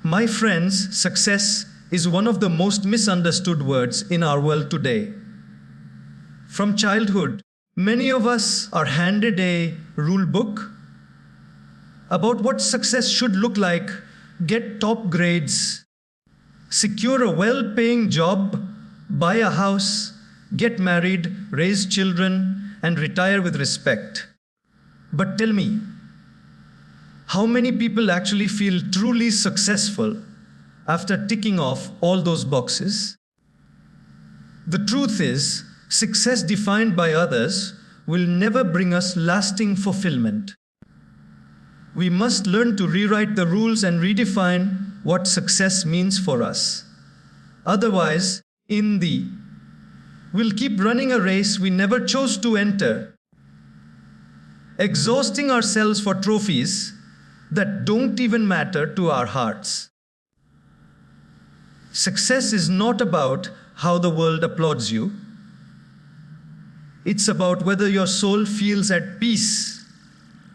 My friends, success is one of the most misunderstood words in our world today. From childhood, many of us are handed a rule book about what success should look like: get top grades, secure a well-paying job, buy a house, get married, raise children, and retire with respect. But tell me, how many people actually feel truly successful after ticking off all those boxes? The truth is, success defined by others will never bring us lasting fulfillment. We must learn to rewrite the rules and redefine what success means for us. Otherwise, we'll keep running a race we never chose to enter, exhausting ourselves for trophies that don't even matter to our hearts. Success is not about how the world applauds you. It's about whether your soul feels at peace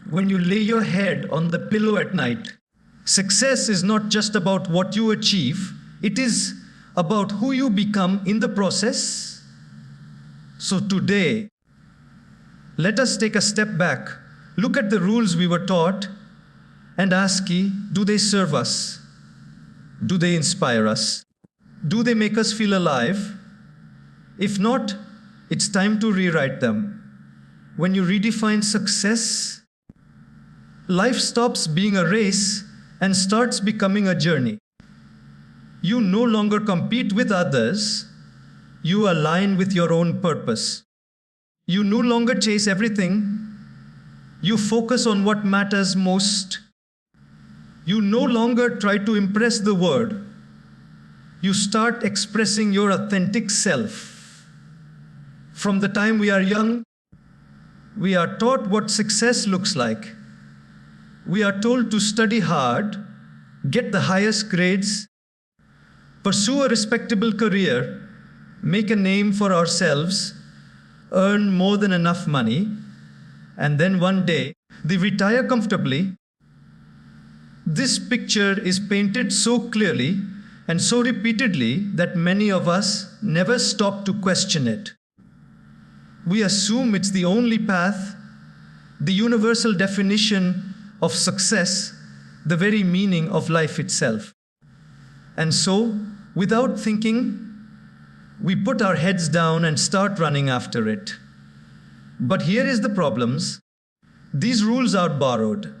when you lay your head on the pillow at night. Success is not just about what you achieve, it is about who you become in the process. So today, let us take a step back, look at the rules we were taught, and ask, do they serve us? Do they inspire us? Do they make us feel alive? If not, it's time to rewrite them. When you redefine success, life stops being a race and starts becoming a journey. You no longer compete with others, you align with your own purpose. You no longer chase everything, you focus on what matters most. You no longer try to impress the world, you start expressing your authentic self. From the time we are young, we are taught what success looks like. We are told to study hard, get the highest grades, pursue a respectable career, make a name for ourselves, earn more than enough money, and then one day, they retire comfortably. This picture is painted so clearly and so repeatedly that many of us never stop to question it. We assume it's the only path, the universal definition of success, the very meaning of life itself. And so, without thinking, we put our heads down and start running after it. But here is the problems. These rules are borrowed.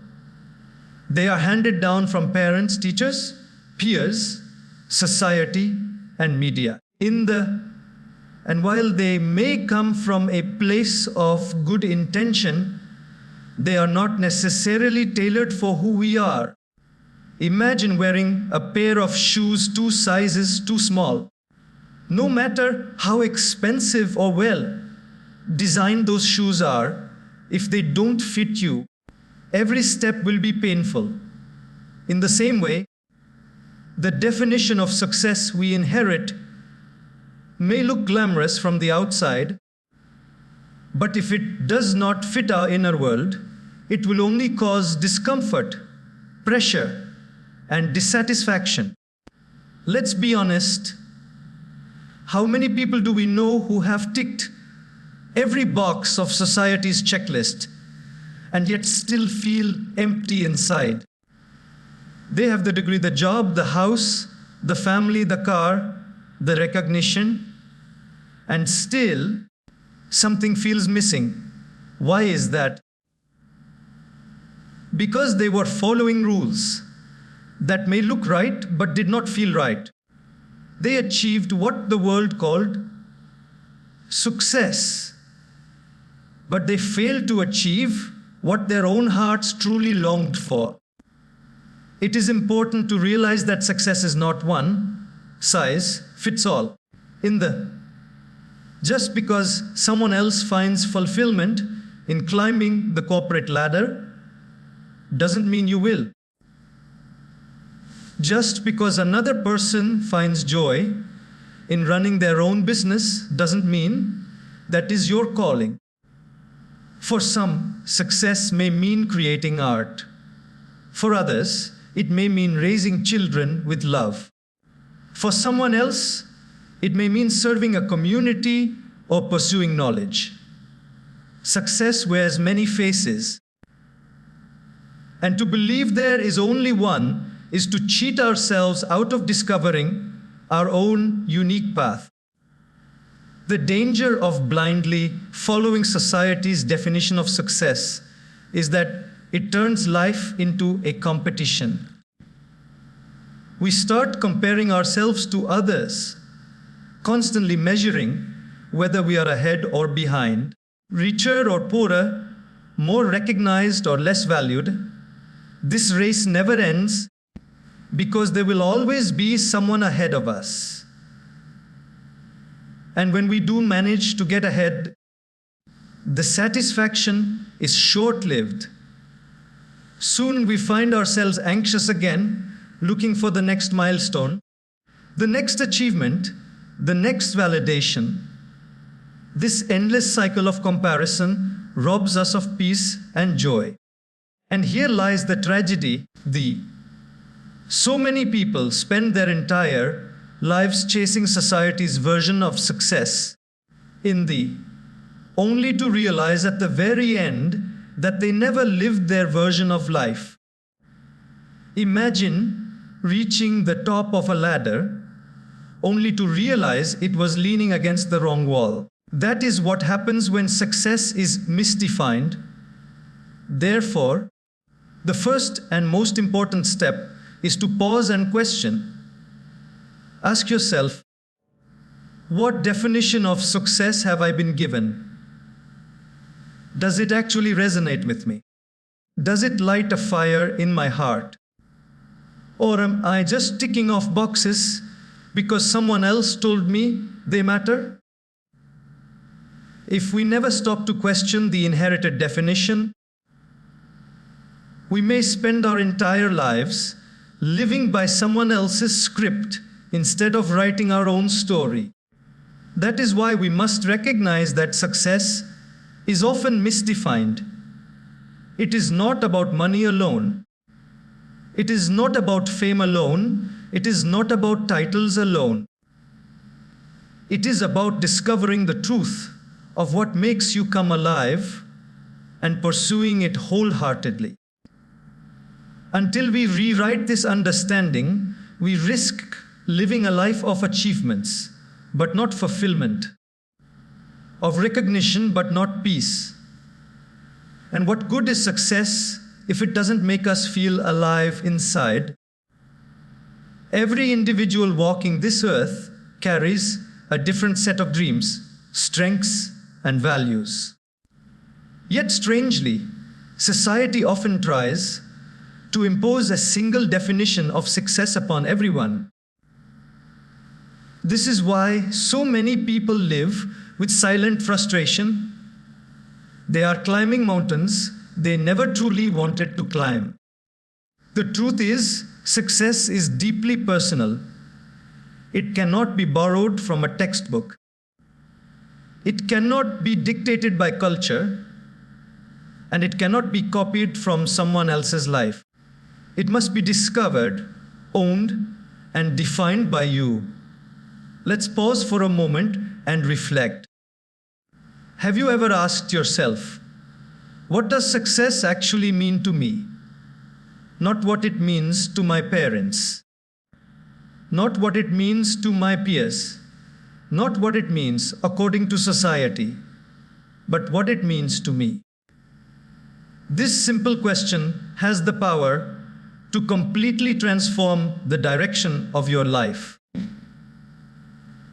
They are handed down from parents, teachers, peers, society, and media. And while they may come from a place of good intention, they are not necessarily tailored for who we are. Imagine wearing a pair of shoes 2 sizes too small. No matter how expensive or well designed those shoes are, if they don't fit you, every step will be painful. In the same way, the definition of success we inherit may look glamorous from the outside, but if it does not fit our inner world, it will only cause discomfort, pressure, and dissatisfaction. Let's be honest. How many people do we know who have ticked every box of society's checklist and yet still feel empty inside? They have the degree, the job, the house, the family, the car, the recognition, and still something feels missing. Why is that? Because they were following rules that may look right but did not feel right. They achieved what the world called success, but they failed to achieve what their own hearts truly longed for. It is important to realize that success is not one size fits all. Just because someone else finds fulfillment in climbing the corporate ladder doesn't mean you will. Just because another person finds joy in running their own business doesn't mean that is your calling. For some, success may mean creating art. For others, it may mean raising children with love. For someone else, it may mean serving a community or pursuing knowledge. Success wears many faces. And to believe there is only one is to cheat ourselves out of discovering our own unique path. The danger of blindly following society's definition of success is that it turns life into a competition. We start comparing ourselves to others, constantly measuring whether we are ahead or behind, richer or poorer, more recognized or less valued. This race never ends because there will always be someone ahead of us. And when we do manage to get ahead, the satisfaction is short-lived. Soon we find ourselves anxious again, looking for the next milestone, the next achievement, the next validation. This endless cycle of comparison robs us of peace and joy. And here lies the tragedy. So many people spend their entire lives chasing society's version of success only to realize at the very end that they never lived their version of life. Imagine reaching the top of a ladder only to realize it was leaning against the wrong wall. That is what happens when success is misdefined. Therefore, the first and most important step is to pause and question. Ask yourself, what definition of success have I been given? Does it actually resonate with me? Does it light a fire in my heart? Or am I just ticking off boxes because someone else told me they matter? If we never stop to question the inherited definition, we may spend our entire lives living by someone else's script instead of writing our own story. That is why we must recognize that success is often misdefined. It is not about money alone. It is not about fame alone. It is not about titles alone. It is about discovering the truth of what makes you come alive and pursuing it wholeheartedly. Until we rewrite this understanding, we risk living a life of achievements, but not fulfillment, of recognition, but not peace. And what good is success if it doesn't make us feel alive inside? Every individual walking this earth carries a different set of dreams, strengths, and values. Yet strangely, society often tries to impose a single definition of success upon everyone. This is why so many people live with silent frustration. They are climbing mountains they never truly wanted to climb. The truth is, success is deeply personal. It cannot be borrowed from a textbook. It cannot be dictated by culture, and it cannot be copied from someone else's life. It must be discovered, owned, and defined by you. Let's pause for a moment and reflect. Have you ever asked yourself, what does success actually mean to me? Not what it means to my parents. Not what it means to my peers. Not what it means according to society, but what it means to me. This simple question has the power to completely transform the direction of your life.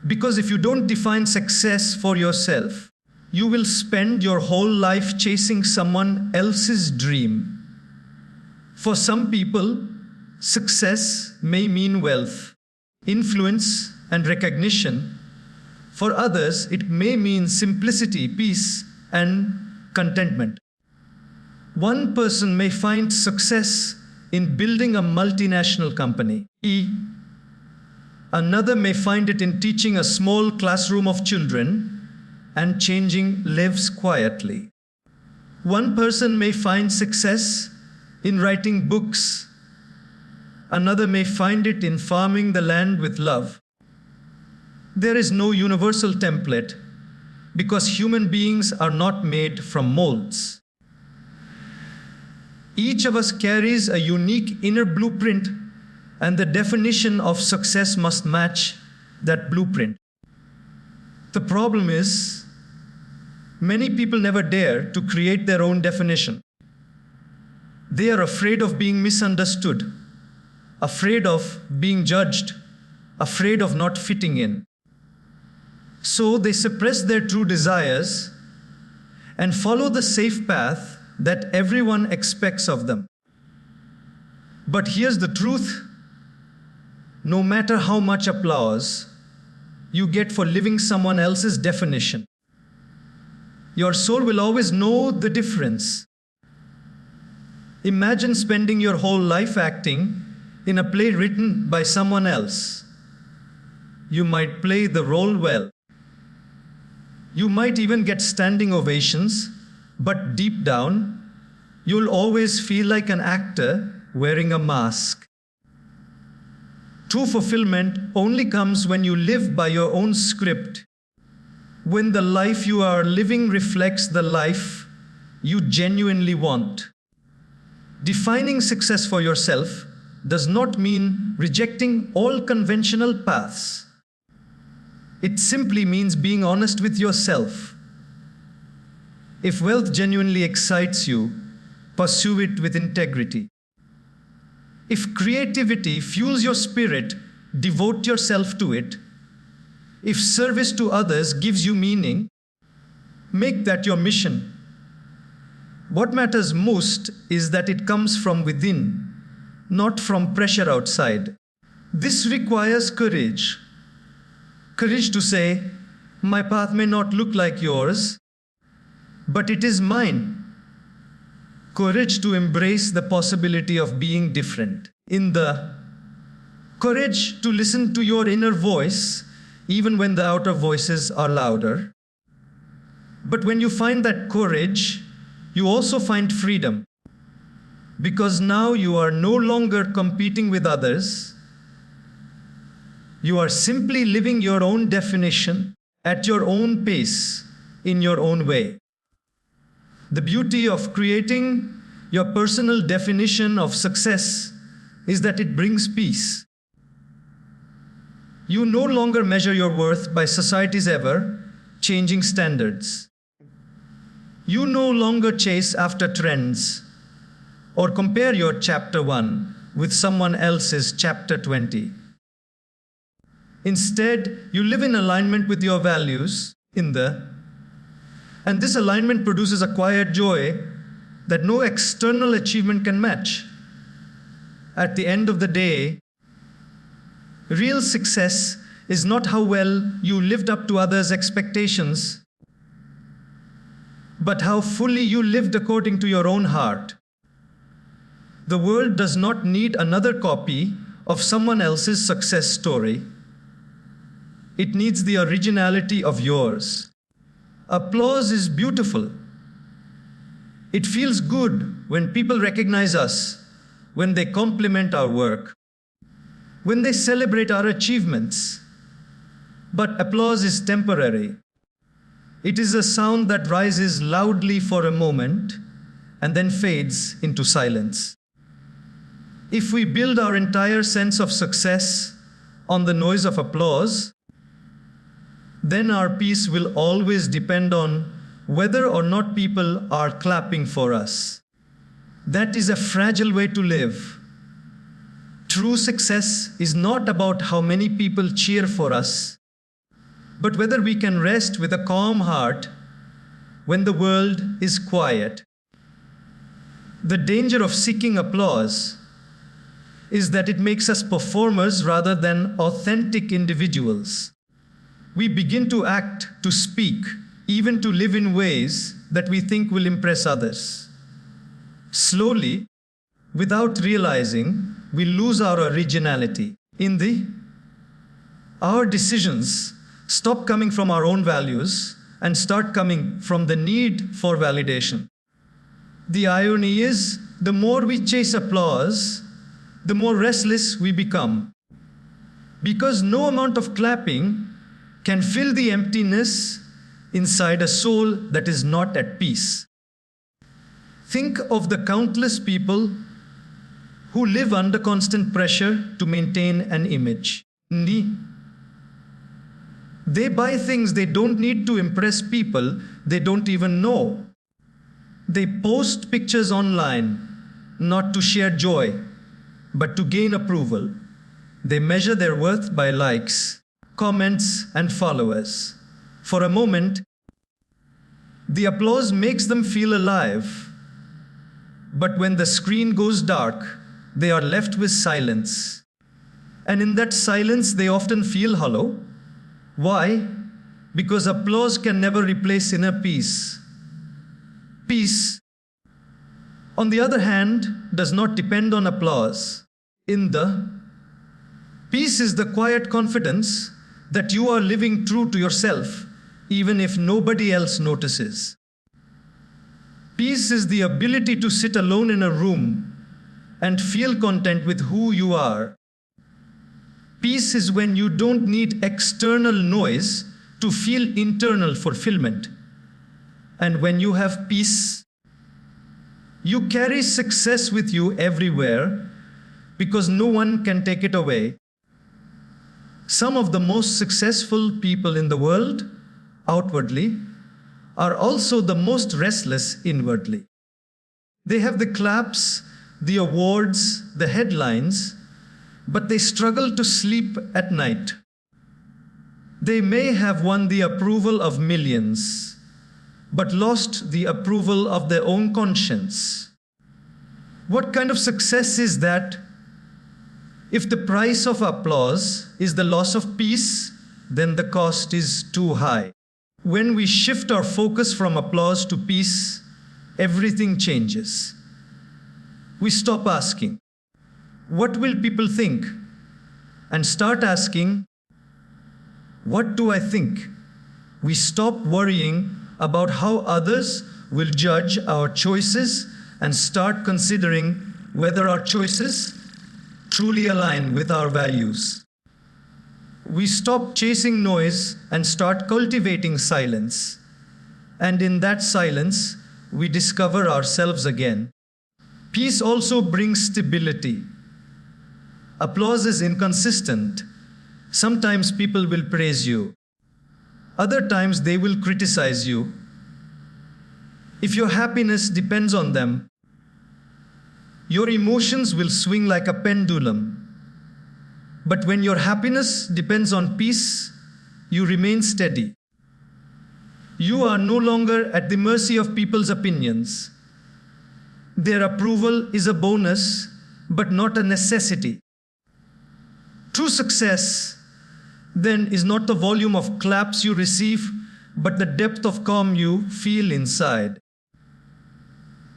Because if you don't define success for yourself, you will spend your whole life chasing someone else's dream. For some people, success may mean wealth, influence, and recognition. For others, it may mean simplicity, peace, and contentment. One person may find success in building a multinational company. Another may find it in teaching a small classroom of children and changing lives quietly. One person may find success in writing books. Another may find it in farming the land with love. There is no universal template because human beings are not made from molds. Each of us carries a unique inner blueprint, and the definition of success must match that blueprint. The problem is, many people never dare to create their own definition. They are afraid of being misunderstood, afraid of being judged, afraid of not fitting in. So they suppress their true desires and follow the safe path that everyone expects of them. But here's the truth: no matter how much applause you get for living someone else's definition, your soul will always know the difference. Imagine spending your whole life acting in a play written by someone else. You might play the role well. You might even get standing ovations, but deep down, you'll always feel like an actor wearing a mask. True fulfillment only comes when you live by your own script, when the life you are living reflects the life you genuinely want. Defining success for yourself does not mean rejecting all conventional paths. It simply means being honest with yourself. If wealth genuinely excites you, pursue it with integrity. If creativity fuels your spirit, devote yourself to it. If service to others gives you meaning, make that your mission. What matters most is that it comes from within, not from pressure outside. This requires courage. Courage to say, my path may not look like yours, but it is mine. Courage to embrace the possibility of being different. In the courage to listen to your inner voice, even when the outer voices are louder. But when you find that courage, you also find freedom. Because now you are no longer competing with others. You are simply living your own definition at your own pace, in your own way. The beauty of creating your personal definition of success is that it brings peace. You no longer measure your worth by society's ever-changing standards. You no longer chase after trends or compare your chapter 1 with someone else's chapter 20. Instead, you live in alignment with your values and this alignment produces a quiet joy that no external achievement can match. At the end of the day, real success is not how well you lived up to others' expectations, but how fully you lived according to your own heart. The world does not need another copy of someone else's success story. It needs the originality of yours. Applause is beautiful. It feels good when people recognize us, when they compliment our work, when they celebrate our achievements. But applause is temporary. It is a sound that rises loudly for a moment and then fades into silence. If we build our entire sense of success on the noise of applause, then our peace will always depend on whether or not people are clapping for us. That is a fragile way to live. True success is not about how many people cheer for us, but whether we can rest with a calm heart when the world is quiet. The danger of seeking applause is that it makes us performers rather than authentic individuals. We begin to act, to speak, even to live in ways that we think will impress others. Slowly, without realizing, we lose our originality. Our decisions stop coming from our own values and start coming from the need for validation. The irony is, the more we chase applause, the more restless we become. Because no amount of clapping can fill the emptiness inside a soul that is not at peace. Think of the countless people who live under constant pressure to maintain an image. They buy things they don't need to impress people they don't even know. They post pictures online, not to share joy, but to gain approval. They measure their worth by likes, comments, and followers. For a moment, the applause makes them feel alive. But when the screen goes dark, they are left with silence. And in that silence, they often feel hollow. Why? Because applause can never replace inner peace. Peace, on the other hand, does not depend on applause. Peace is the quiet confidence that you are living true to yourself, even if nobody else notices. Peace is the ability to sit alone in a room and feel content with who you are. Peace is when you don't need external noise to feel internal fulfillment. And when you have peace, you carry success with you everywhere because no one can take it away. Some of the most successful people in the world, outwardly, are also the most restless inwardly. They have the claps, the awards, the headlines, but they struggle to sleep at night. They may have won the approval of millions, but lost the approval of their own conscience. What kind of success is that? If the price of applause is the loss of peace, then the cost is too high. When we shift our focus from applause to peace, everything changes. We stop asking, "What will people think?" and start asking, "What do I think?" We stop worrying about how others will judge our choices and start considering whether our choices truly align with our values. We stop chasing noise and start cultivating silence. And in that silence, we discover ourselves again. Peace also brings stability. Applause is inconsistent. Sometimes people will praise you. Other times they will criticize you. If your happiness depends on them, your emotions will swing like a pendulum. But when your happiness depends on peace, you remain steady. You are no longer at the mercy of people's opinions. Their approval is a bonus, but not a necessity. True success, then, is not the volume of claps you receive, but the depth of calm you feel inside.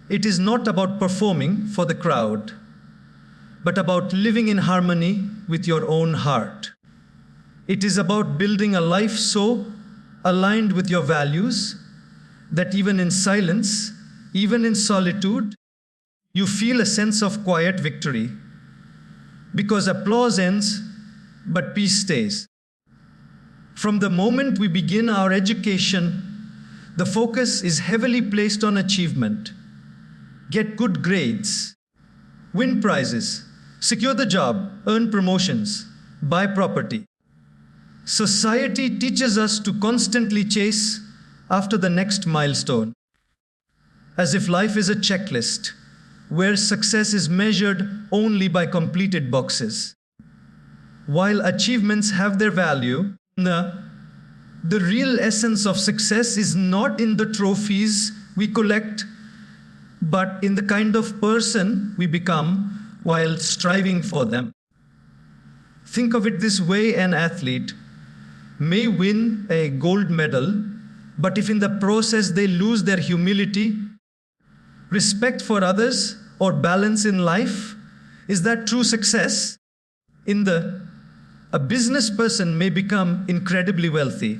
It is not about performing for the crowd, but about living in harmony with your own heart. It is about building a life so aligned with your values that even in silence, even in solitude, you feel a sense of quiet victory. Because applause ends, but peace stays. From the moment we begin our education, the focus is heavily placed on achievement. Get good grades, win prizes, secure the job, earn promotions, buy property. Society teaches us to constantly chase after the next milestone, as if life is a checklist where success is measured only by completed boxes. While achievements have their value, the real essence of success is not in the trophies we collect, but in the kind of person we become while striving for them. Think of it this way: an athlete may win a gold medal, but if in the process they lose their humility, respect for others, or balance in life, is that true success? A business person may become incredibly wealthy,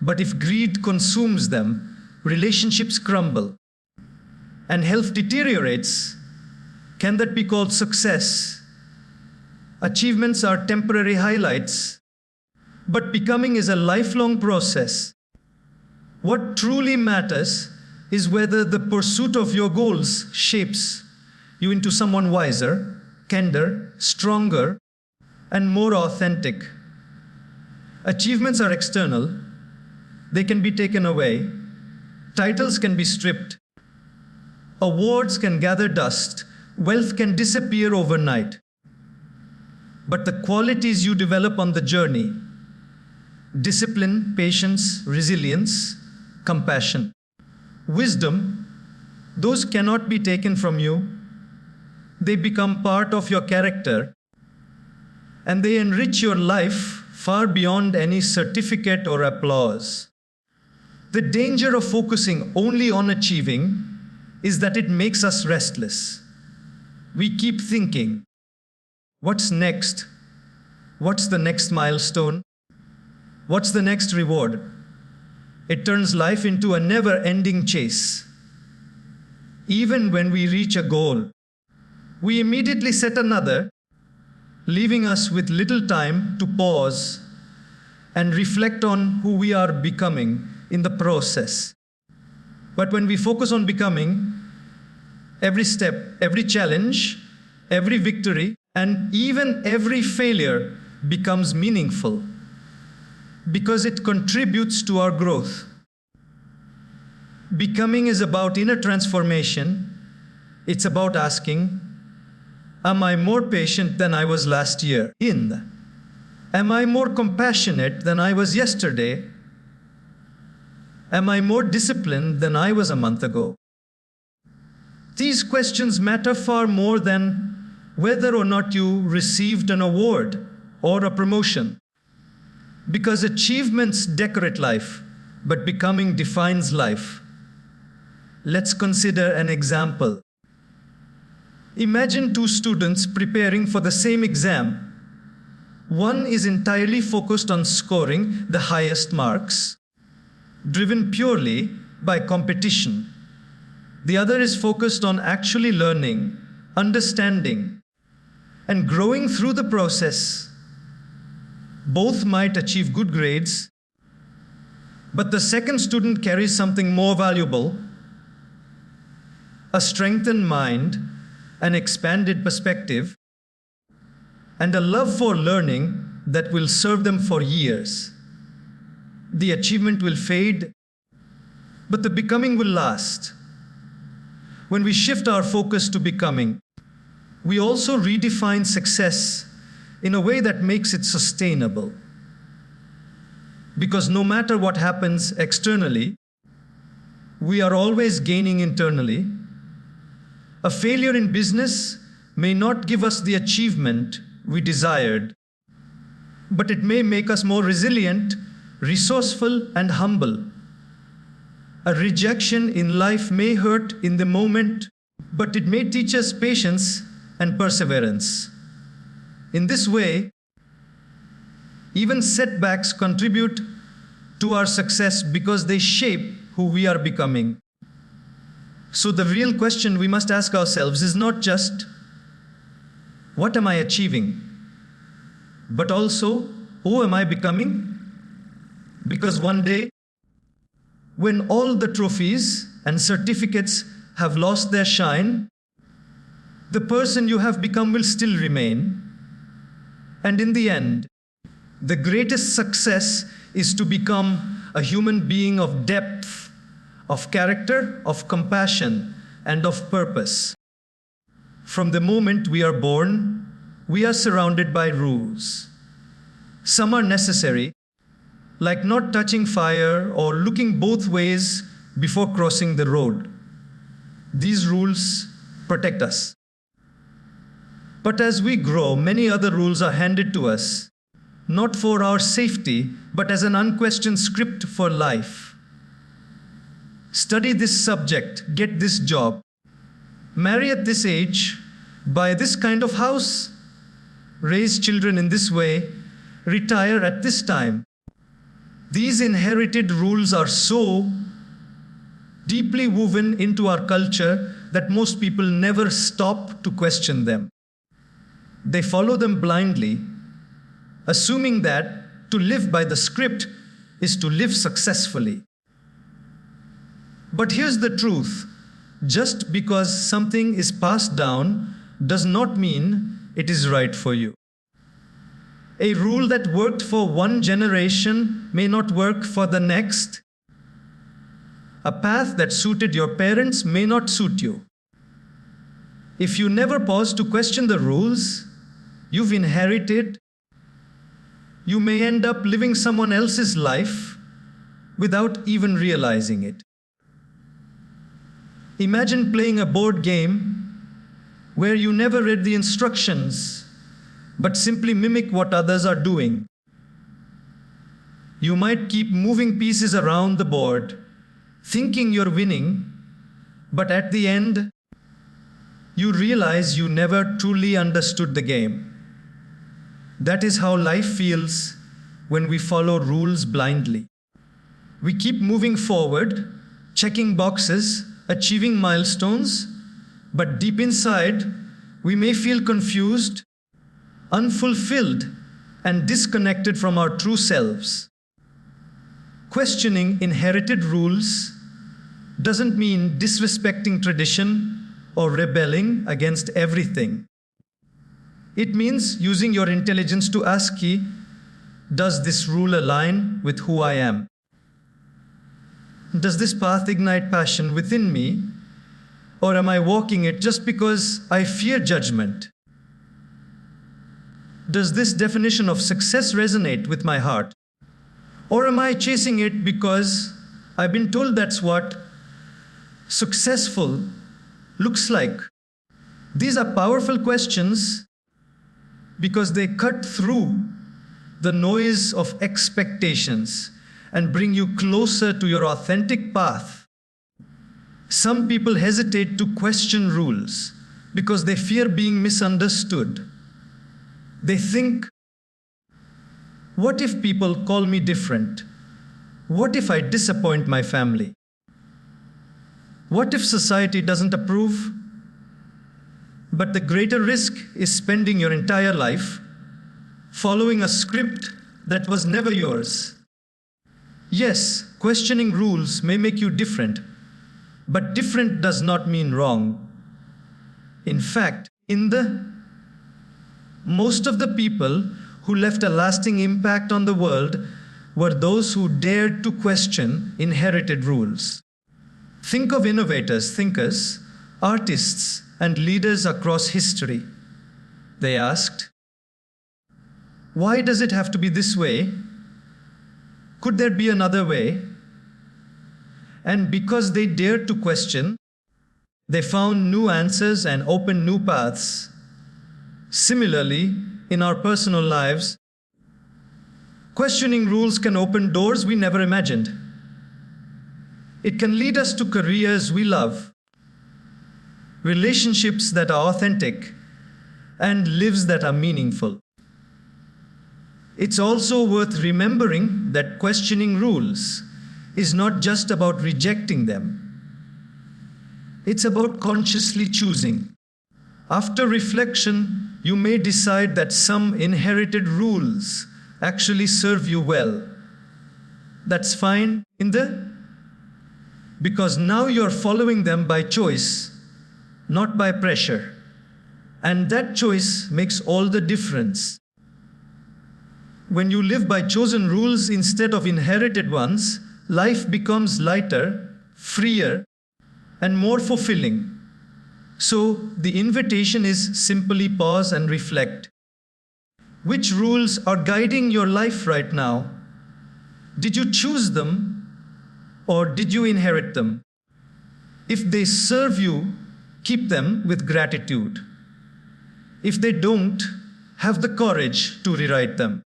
but if greed consumes them, relationships crumble, and health deteriorates, can that be called success? Achievements are temporary highlights, but becoming is a lifelong process. What truly matters is whether the pursuit of your goals shapes you into someone wiser, kinder, stronger, and more authentic. Achievements are external. They can be taken away. Titles can be stripped. Awards can gather dust. Wealth can disappear overnight. But the qualities you develop on the journey, discipline, patience, resilience, compassion, wisdom, those cannot be taken from you. They become part of your character, and they enrich your life far beyond any certificate or applause. The danger of focusing only on achieving is that it makes us restless. We keep thinking, what's next? What's the next milestone? What's the next reward? It turns life into a never-ending chase. Even when we reach a goal, we immediately set another, leaving us with little time to pause and reflect on who we are becoming in the process. But when we focus on becoming, every step, every challenge, every victory, and even every failure becomes meaningful because it contributes to our growth. Becoming is about inner transformation. It's about asking, am I more patient than I was last year? Am I more compassionate than I was yesterday? Am I more disciplined than I was a month ago? These questions matter far more than whether or not you received an award or a promotion. Because achievements decorate life, but becoming defines life. Let's consider an example. Imagine two students preparing for the same exam. One is entirely focused on scoring the highest marks, driven purely by competition. The other is focused on actually learning, understanding, and growing through the process. Both might achieve good grades, but the second student carries something more valuable: a strengthened mind, an expanded perspective, and a love for learning that will serve them for years. The achievement will fade, but the becoming will last. When we shift our focus to becoming, we also redefine success in a way that makes it sustainable. Because no matter what happens externally, we are always gaining internally. A failure in business may not give us the achievement we desired, but it may make us more resilient, resourceful, and humble. A rejection in life may hurt in the moment, but it may teach us patience and perseverance. In this way, even setbacks contribute to our success because they shape who we are becoming. So the real question we must ask ourselves is not just, what am I achieving? But also, who am I becoming? Because one day, when all the trophies and certificates have lost their shine, the person you have become will still remain. And in the end, the greatest success is to become a human being of depth, of character, of compassion, and of purpose. From the moment we are born, we are surrounded by rules. Some are necessary, like not touching fire or looking both ways before crossing the road. These rules protect us. But as we grow, many other rules are handed to us, not for our safety, but as an unquestioned script for life. Study this subject, get this job, marry at this age, buy this kind of house, raise children in this way, retire at this time. These inherited rules are so deeply woven into our culture that most people never stop to question them. They follow them blindly, assuming that to live by the script is to live successfully. But here's the truth. Just because something is passed down does not mean it is right for you. A rule that worked for one generation may not work for the next. A path that suited your parents may not suit you. If you never pause to question the rules you've inherited, you may end up living someone else's life without even realizing it. Imagine playing a board game where you never read the instructions, but simply mimic what others are doing. You might keep moving pieces around the board, thinking you're winning, but at the end, you realize you never truly understood the game. That is how life feels when we follow rules blindly. We keep moving forward, checking boxes, achieving milestones, but deep inside, we may feel confused, unfulfilled, and disconnected from our true selves. Questioning inherited rules doesn't mean disrespecting tradition or rebelling against everything. It means using your intelligence to ask, does this rule align with who I am? Does this path ignite passion within me, or am I walking it just because I fear judgment? Does this definition of success resonate with my heart? Or am I chasing it because I've been told that's what successful looks like? These are powerful questions because they cut through the noise of expectations and bring you closer to your authentic path. Some people hesitate to question rules because they fear being misunderstood. They think, what if people call me different? What if I disappoint my family? What if society doesn't approve? But the greater risk is spending your entire life following a script that was never yours. Yes, questioning rules may make you different, but different does not mean wrong. In fact, most of the people who left a lasting impact on the world were those who dared to question inherited rules. Think of innovators, thinkers, artists, and leaders across history. They asked, why does it have to be this way? Could there be another way? And because they dared to question, they found new answers and opened new paths. Similarly, in our personal lives, questioning rules can open doors we never imagined. It can lead us to careers we love, relationships that are authentic, and lives that are meaningful. It's also worth remembering that questioning rules is not just about rejecting them. It's about consciously choosing. After reflection, you may decide that some inherited rules actually serve you well. That's fine because now you're following them by choice, not by pressure. And that choice makes all the difference. When you live by chosen rules instead of inherited ones, life becomes lighter, freer, and more fulfilling. So the invitation is simply pause and reflect. Which rules are guiding your life right now? Did you choose them or did you inherit them? If they serve you, keep them with gratitude. If they don't, have the courage to rewrite them.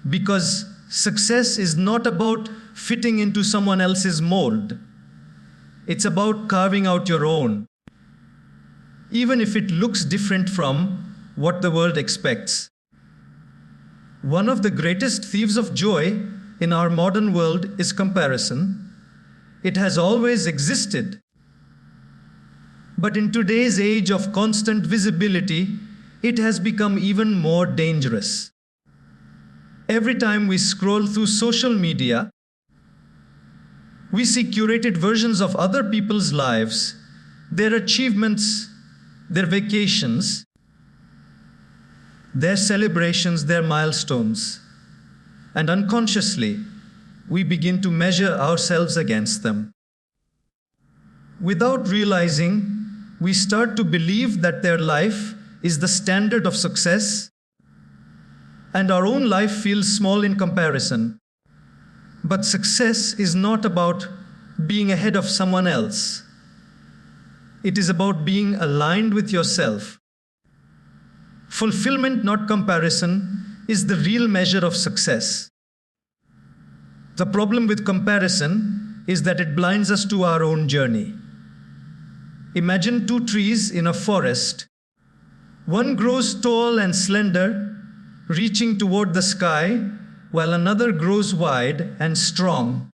Because success is not about fitting into someone else's mold. It's about carving out your own, even if it looks different from what the world expects. One of the greatest thieves of joy in our modern world is comparison. It has always existed. But in today's age of constant visibility, it has become even more dangerous. Every time we scroll through social media, we see curated versions of other people's lives, their achievements, their vacations, their celebrations, their milestones. And unconsciously, we begin to measure ourselves against them. Without realizing, we start to believe that their life is the standard of success, and our own life feels small in comparison. But success is not about being ahead of someone else. It is about being aligned with yourself. Fulfillment, not comparison, is the real measure of success. The problem with comparison is that it blinds us to our own journey. Imagine two trees in a forest. One grows tall and slender, reaching toward the sky, while another grows wide and strong,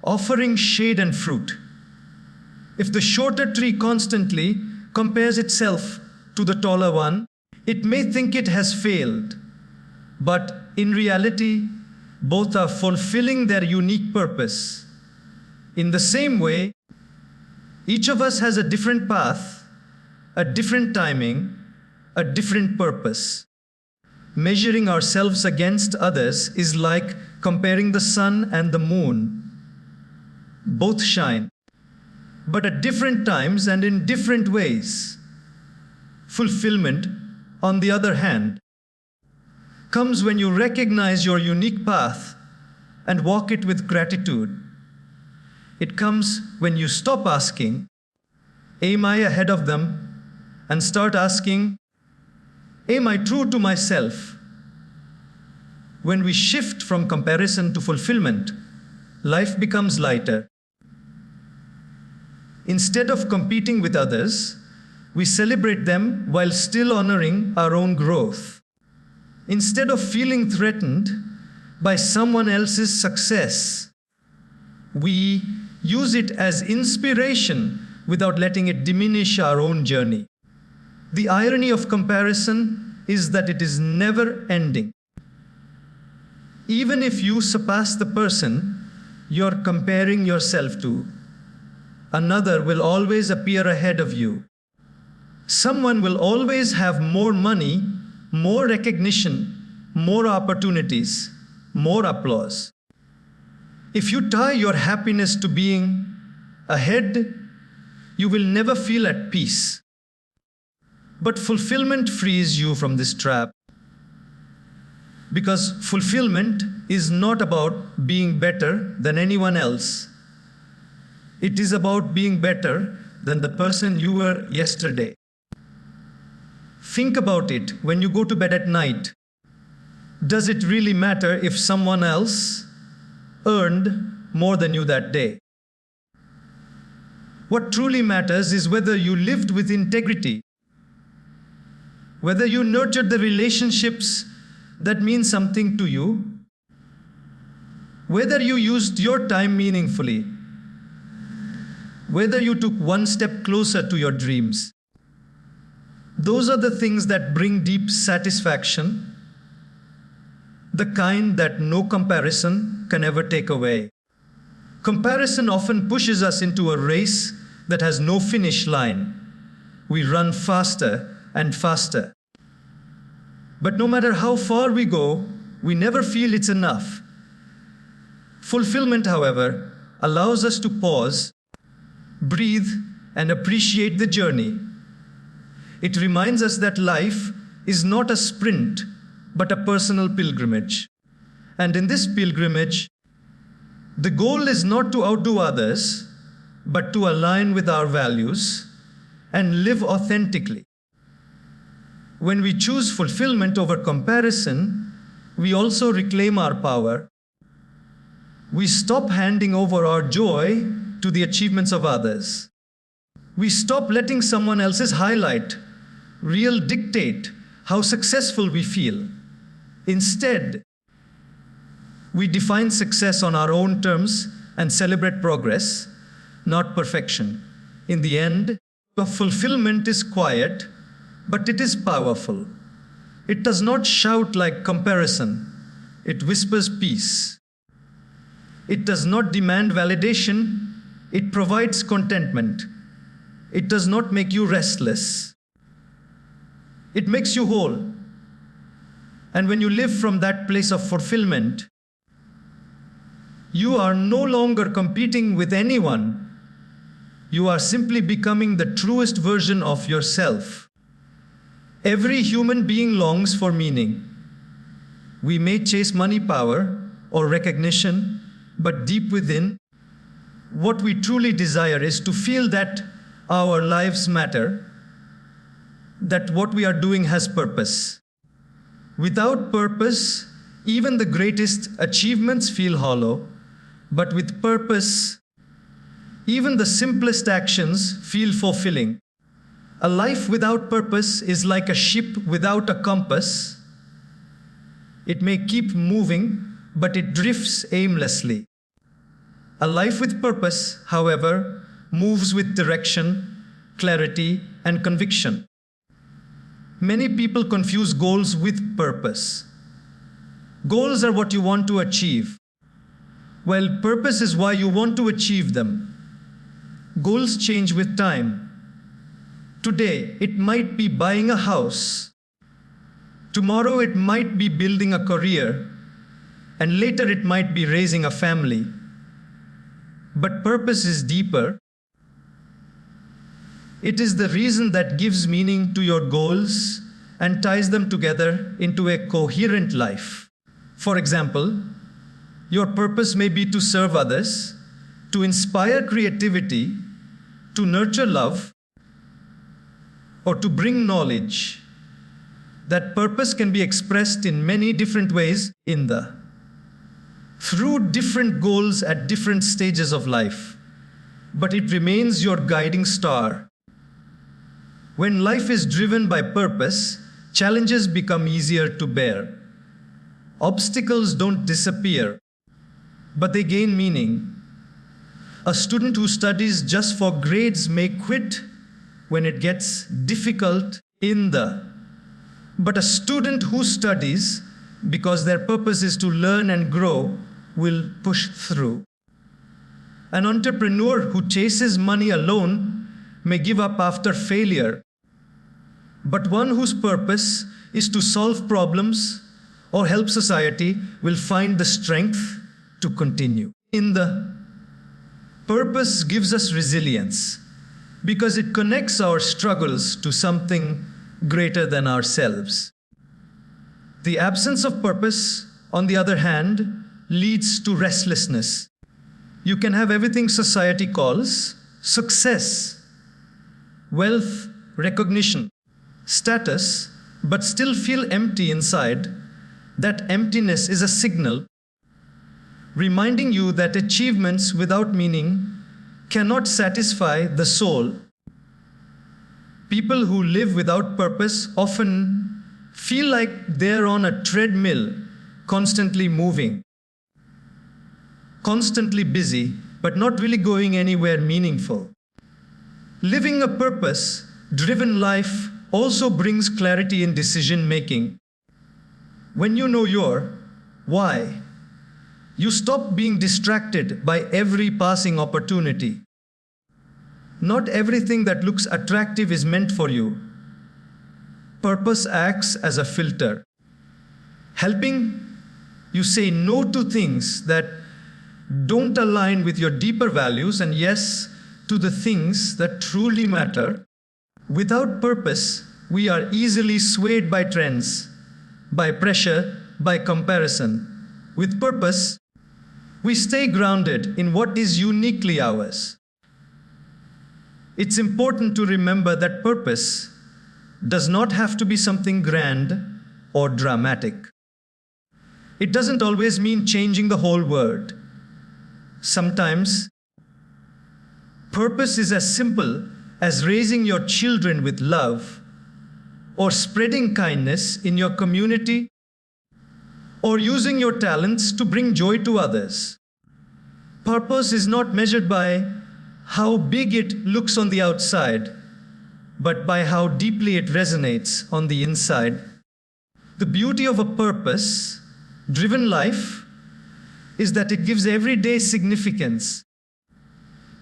offering shade and fruit. If the shorter tree constantly compares itself to the taller one, it may think it has failed. But in reality, both are fulfilling their unique purpose. In the same way, each of us has a different path, a different timing, a different purpose. Measuring ourselves against others is like comparing the sun and the moon. Both shine, but at different times and in different ways. Fulfillment, on the other hand, comes when you recognize your unique path and walk it with gratitude. It comes when you stop asking, "Am I ahead of them?" and start asking, "Am I true to myself?" When we shift from comparison to fulfillment, life becomes lighter. Instead of competing with others, we celebrate them while still honoring our own growth. Instead of feeling threatened by someone else's success, we use it as inspiration without letting it diminish our own journey. The irony of comparison is that it is never ending. Even if you surpass the person you're comparing yourself to, another will always appear ahead of you. Someone will always have more money, more recognition, more opportunities, more applause. If you tie your happiness to being ahead, you will never feel at peace. But fulfillment frees you from this trap. Because fulfillment is not about being better than anyone else. It is about being better than the person you were yesterday. Think about it when you go to bed at night. Does it really matter if someone else earned more than you that day? What truly matters is whether you lived with integrity, whether you nurtured the relationships that mean something to you, whether you used your time meaningfully, whether you took one step closer to your dreams. Those are the things that bring deep satisfaction, the kind that no comparison can ever take away. Comparison often pushes us into a race that has no finish line. We run faster and faster. But no matter how far we go, we never feel it's enough. Fulfillment, however, allows us to pause, breathe, and appreciate the journey. It reminds us that life is not a sprint, but a personal pilgrimage. And in this pilgrimage, the goal is not to outdo others, but to align with our values and live authentically. When we choose fulfillment over comparison, we also reclaim our power. We stop handing over our joy to the achievements of others. We stop letting someone else's highlight reel dictate how successful we feel. Instead, we define success on our own terms and celebrate progress, not perfection. In the end, fulfillment is quiet, but it is powerful. It does not shout like comparison. It whispers peace. It does not demand validation. It provides contentment. It does not make you restless. It makes you whole. And when you live from that place of fulfillment, you are no longer competing with anyone. You are simply becoming the truest version of yourself. Every human being longs for meaning. We may chase money, power, or recognition, but deep within, what we truly desire is to feel that our lives matter, that what we are doing has purpose. Without purpose, even the greatest achievements feel hollow, but with purpose, even the simplest actions feel fulfilling. A life without purpose is like a ship without a compass. It may keep moving, but it drifts aimlessly. A life with purpose, however, moves with direction, clarity, and conviction. Many people confuse goals with purpose. Goals are what you want to achieve, while purpose is why you want to achieve them. Goals change with time. Today, it might be buying a house. Tomorrow, it might be building a career. And later, it might be raising a family. But purpose is deeper. It is the reason that gives meaning to your goals and ties them together into a coherent life. For example, your purpose may be to serve others, to inspire creativity, to nurture love, or to bring knowledge. That purpose can be expressed in many different ways through different goals at different stages of life, but it remains your guiding star. When life is driven by purpose, challenges become easier to bear. Obstacles don't disappear, but they gain meaning. A student who studies just for grades may quit when it gets difficult but a student who studies because their purpose is to learn and grow will push through. An entrepreneur who chases money alone may give up after failure, but one whose purpose is to solve problems or help society will find the strength to continue. Purpose gives us resilience because it connects our struggles to something greater than ourselves. The absence of purpose, on the other hand, leads to restlessness. You can have everything society calls success, wealth, recognition, status, but still feel empty inside. That emptiness is a signal reminding you that achievements without meaning cannot satisfy the soul. People who live without purpose often feel like they're on a treadmill, constantly moving, constantly busy, but not really going anywhere meaningful. Living a purpose-driven life also brings clarity in decision-making. When you know your why, you stop being distracted by every passing opportunity. Not everything that looks attractive is meant for you. Purpose acts as a filter, helping you say no to things that don't align with your deeper values and yes to the things that truly matter. Without purpose, we are easily swayed by trends, by pressure, by comparison. With purpose, we stay grounded in what is uniquely ours. It's important to remember that purpose does not have to be something grand or dramatic. It doesn't always mean changing the whole world. Sometimes, purpose is as simple as raising your children with love, or spreading kindness in your community, or using your talents to bring joy to others. Purpose is not measured by how big it looks on the outside, but by how deeply it resonates on the inside. The beauty of a purpose-driven life is that it gives everyday significance.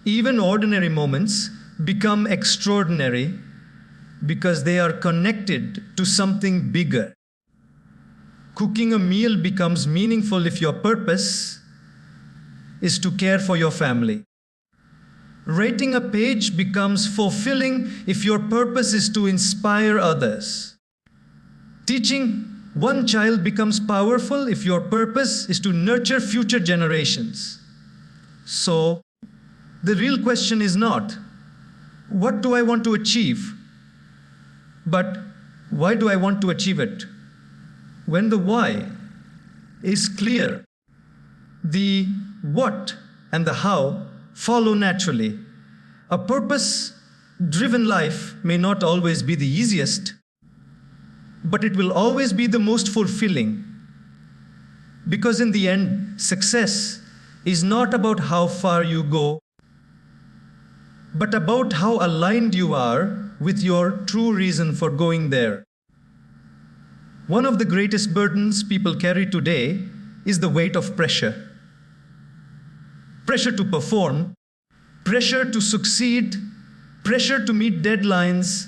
Even ordinary moments become extraordinary because they are connected to something bigger. Cooking a meal becomes meaningful if your purpose is to care for your family. Writing a page becomes fulfilling if your purpose is to inspire others. Teaching one child becomes powerful if your purpose is to nurture future generations. So, the real question is not, what do I want to achieve? But why do I want to achieve it? When the why is clear, the what and the how follow naturally. A purpose-driven life may not always be the easiest, but it will always be the most fulfilling. Because in the end, success is not about how far you go, but about how aligned you are with your true reason for going there. One of the greatest burdens people carry today is the weight of pressure. Pressure to perform, pressure to succeed, pressure to meet deadlines,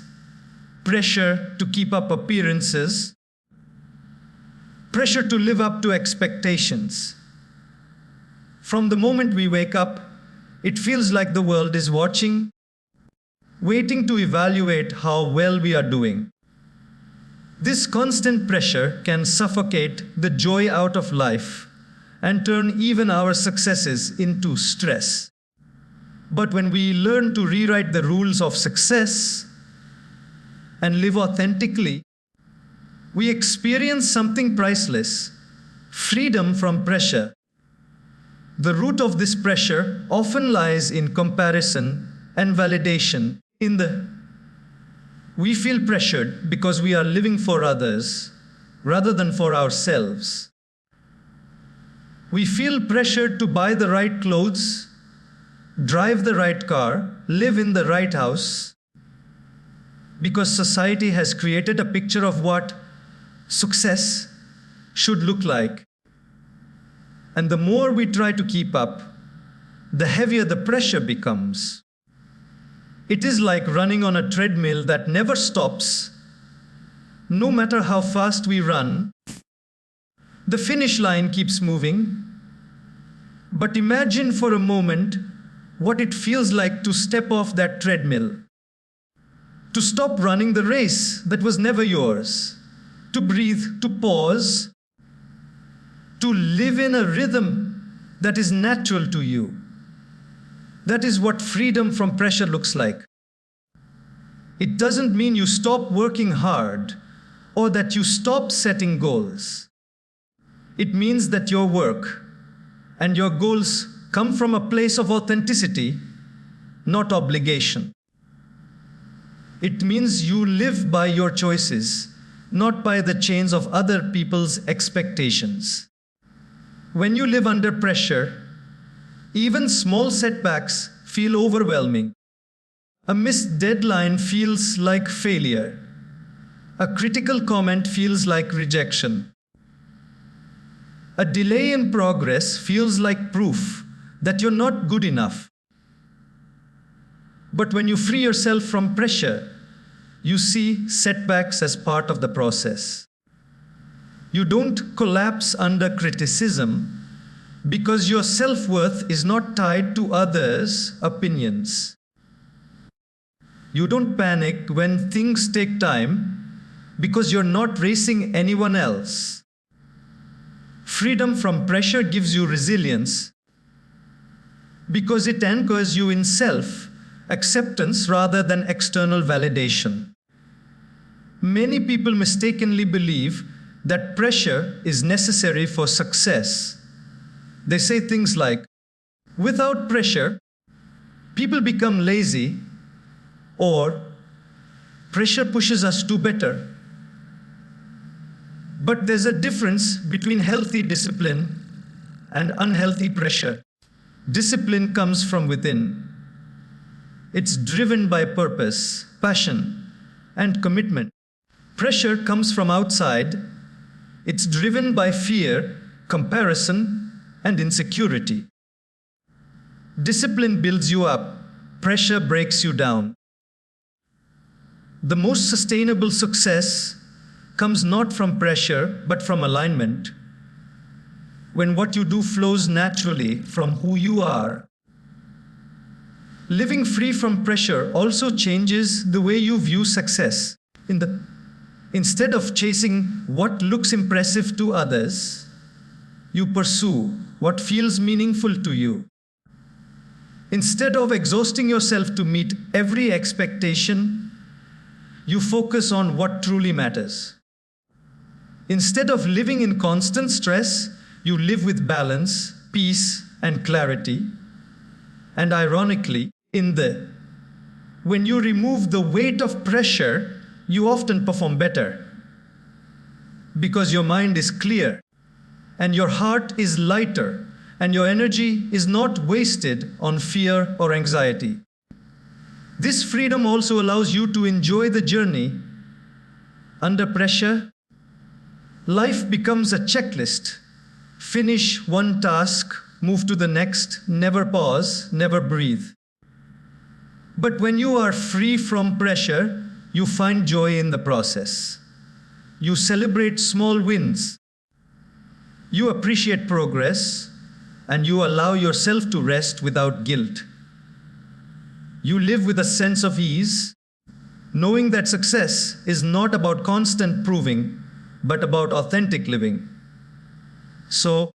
pressure to keep up appearances, pressure to live up to expectations. From the moment we wake up, it feels like the world is watching, waiting to evaluate how well we are doing. This constant pressure can suffocate the joy out of life and turn even our successes into stress. But when we learn to rewrite the rules of success and live authentically, we experience something priceless: freedom from pressure. The root of this pressure often lies in comparison and validation. We feel pressured because we are living for others rather than for ourselves. We feel pressured to buy the right clothes, drive the right car, live in the right house, because society has created a picture of what success should look like. And the more we try to keep up, the heavier the pressure becomes. It is like running on a treadmill that never stops. No matter how fast we run, the finish line keeps moving. But imagine for a moment what it feels like to step off that treadmill, to stop running the race that was never yours, to breathe, to pause, to live in a rhythm that is natural to you. That is what freedom from pressure looks like. It doesn't mean you stop working hard or that you stop setting goals. It means that your work and your goals come from a place of authenticity, not obligation. It means you live by your choices, not by the chains of other people's expectations. When you live under pressure, even small setbacks feel overwhelming. A missed deadline feels like failure. A critical comment feels like rejection. A delay in progress feels like proof that you're not good enough. But when you free yourself from pressure, you see setbacks as part of the process. You don't collapse under criticism because your self-worth is not tied to others' opinions. You don't panic when things take time because you're not racing anyone else. Freedom from pressure gives you resilience because it anchors you in self-acceptance rather than external validation. Many people mistakenly believe that pressure is necessary for success. They say things like, without pressure, people become lazy, or pressure pushes us to better. But there's a difference between healthy discipline and unhealthy pressure. Discipline comes from within. It's driven by purpose. passion, and commitment. Pressure comes from outside. It's driven by fear, comparison, and insecurity. Discipline builds you up. Pressure breaks you down. The most sustainable success comes not from pressure, but from alignment. When what you do flows naturally from who you are. Living free from pressure also changes the way you view success. Instead of chasing what looks impressive to others, you pursue what feels meaningful to you. Instead of exhausting yourself to meet every expectation, you focus on what truly matters. Instead of living in constant stress, you live with balance, peace, and clarity. And ironically, when you remove the weight of pressure, you often perform better. Because your mind is clear, and your heart is lighter, and your energy is not wasted on fear or anxiety. This freedom also allows you to enjoy the journey. Under pressure, life becomes a checklist. Finish one task, move to the next, never pause, never breathe. But when you are free from pressure, you find joy in the process. You celebrate small wins. You appreciate progress, and you allow yourself to rest without guilt. You live with a sense of ease, knowing that success is not about constant proving, but about authentic living. So,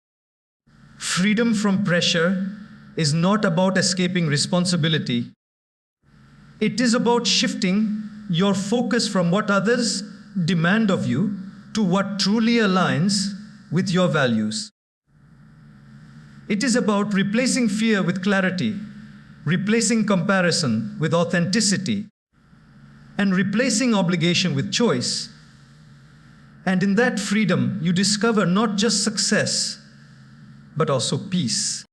freedom from pressure is not about escaping responsibility. It is about shifting your focus from what others demand of you to what truly aligns with your values. It is about replacing fear with clarity, replacing comparison with authenticity, and replacing obligation with choice. And in that freedom, you discover not just success, but also peace.